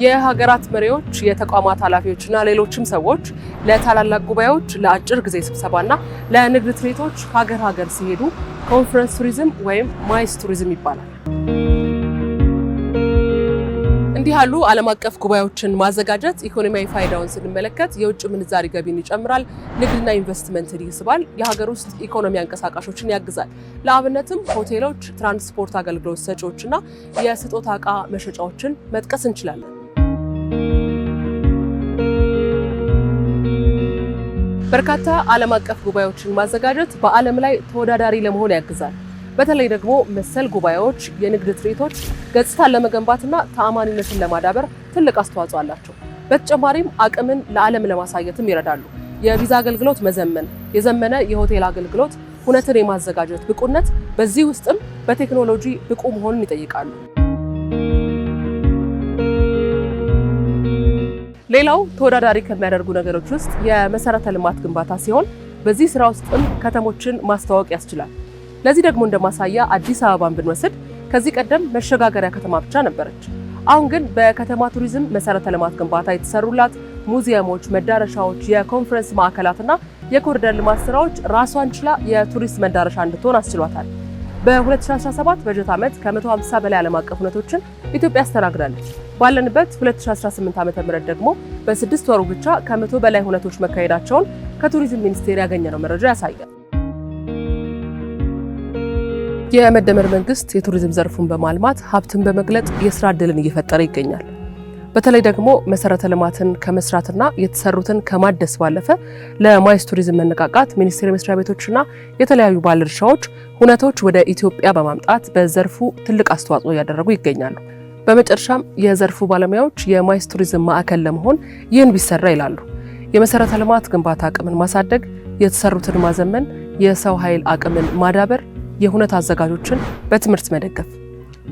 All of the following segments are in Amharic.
የሀገራት መሪዎች፣ የተቋማት ኃላፊዎችና ሌሎችም ሰዎች ለታላላቅ ጉባኤዎች፣ ለአጭር ጊዜ ስብሰባና ለንግድ ትርኢቶች ሀገር ሲሄዱ ኮንፈረንስ ቱሪዝም ወይም ማይስ ቱሪዝም ይባላል። እንዲህ ያሉ ዓለም አቀፍ ጉባኤዎችን ማዘጋጀት ኢኮኖሚያዊ ፋይዳውን ስንመለከት የውጭ ምንዛሪ ገቢን ይጨምራል፣ ንግድና ኢንቨስትመንትን ይስባል፣ የሀገር ውስጥ ኢኮኖሚ አንቀሳቃሾችን ያግዛል። ለአብነትም ሆቴሎች፣ ትራንስፖርት አገልግሎት ሰጪዎችና የስጦታ ዕቃ መሸጫዎችን መጥቀስ እንችላለን። በርካታ ዓለም አቀፍ ጉባኤዎችን ማዘጋጀት በዓለም ላይ ተወዳዳሪ ለመሆን ያግዛል። በተለይ ደግሞ መሰል ጉባኤዎች የንግድ ትርኢቶች ገጽታን ለመገንባትና ተአማኒነትን ለማዳበር ትልቅ አስተዋጽኦ አላቸው። በተጨማሪም አቅምን ለዓለም ለማሳየትም ይረዳሉ። የቪዛ አገልግሎት መዘመን፣ የዘመነ የሆቴል አገልግሎት፣ ሁነትን የማዘጋጀት ብቁነት፣ በዚህ ውስጥም በቴክኖሎጂ ብቁ መሆንን ይጠይቃሉ። ሌላው ተወዳዳሪ ከሚያደርጉ ነገሮች ውስጥ የመሰረተ ልማት ግንባታ ሲሆን በዚህ ስራ ውስጥም ከተሞችን ማስተዋወቅ ያስችላል። ለዚህ ደግሞ እንደማሳያ አዲስ አበባን ብንወስድ ከዚህ ቀደም መሸጋገሪያ ከተማ ብቻ ነበረች። አሁን ግን በከተማ ቱሪዝም መሰረተ ልማት ግንባታ የተሰሩላት ሙዚየሞች፣ መዳረሻዎች፣ የኮንፈረንስ ማዕከላትና የኮሪደር ልማት ስራዎች ራሷን ችላ የቱሪስት መዳረሻ እንድትሆን አስችሏታል። በ2017 በጀት ዓመት ከ150 በላይ ዓለም አቀፍ ሁነቶችን ኢትዮጵያ አስተናግዳለች። ባለንበት 2018 ዓ.ም ደግሞ በ6 ወሩ ብቻ ከ100 በላይ ሁነቶች መካሄዳቸውን ከቱሪዝም ሚኒስቴር ያገኘነው መረጃ ያሳያል። የመደመር መንግስት የቱሪዝም ዘርፉን በማልማት ሀብትን በመግለጥ የስራ ዕድልን እየፈጠረ ይገኛል። በተለይ ደግሞ መሰረተ ልማትን ከመስራትና የተሰሩትን ከማደስ ባለፈ ለማይስ ቱሪዝም መነቃቃት ሚኒስቴር መስሪያ ቤቶችና የተለያዩ ባለድርሻዎች ሁነቶች ወደ ኢትዮጵያ በማምጣት በዘርፉ ትልቅ አስተዋጽኦ እያደረጉ ይገኛሉ። በመጨረሻም የዘርፉ ባለሙያዎች የማይስ ቱሪዝም ማዕከል ለመሆን ይህን ቢሰራ ይላሉ። የመሰረተ ልማት ግንባታ አቅምን ማሳደግ፣ የተሰሩትን ማዘመን፣ የሰው ኃይል አቅምን ማዳበር፣ የሁነት አዘጋጆችን በትምህርት መደገፍ።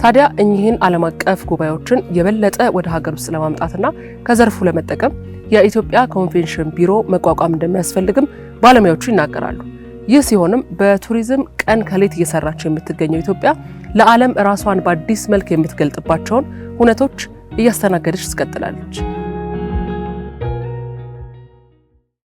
ታዲያ እኚህን ዓለም አቀፍ ጉባኤዎችን የበለጠ ወደ ሀገር ውስጥ ለማምጣትና ከዘርፉ ለመጠቀም የኢትዮጵያ ኮንቬንሽን ቢሮ መቋቋም እንደሚያስፈልግም ባለሙያዎቹ ይናገራሉ። ይህ ሲሆንም በቱሪዝም ቀን ከሌት እየሰራች የምትገኘው ኢትዮጵያ ለዓለም ራሷን በአዲስ መልክ የምትገልጥባቸውን ሁነቶች እያስተናገደች ትቀጥላለች።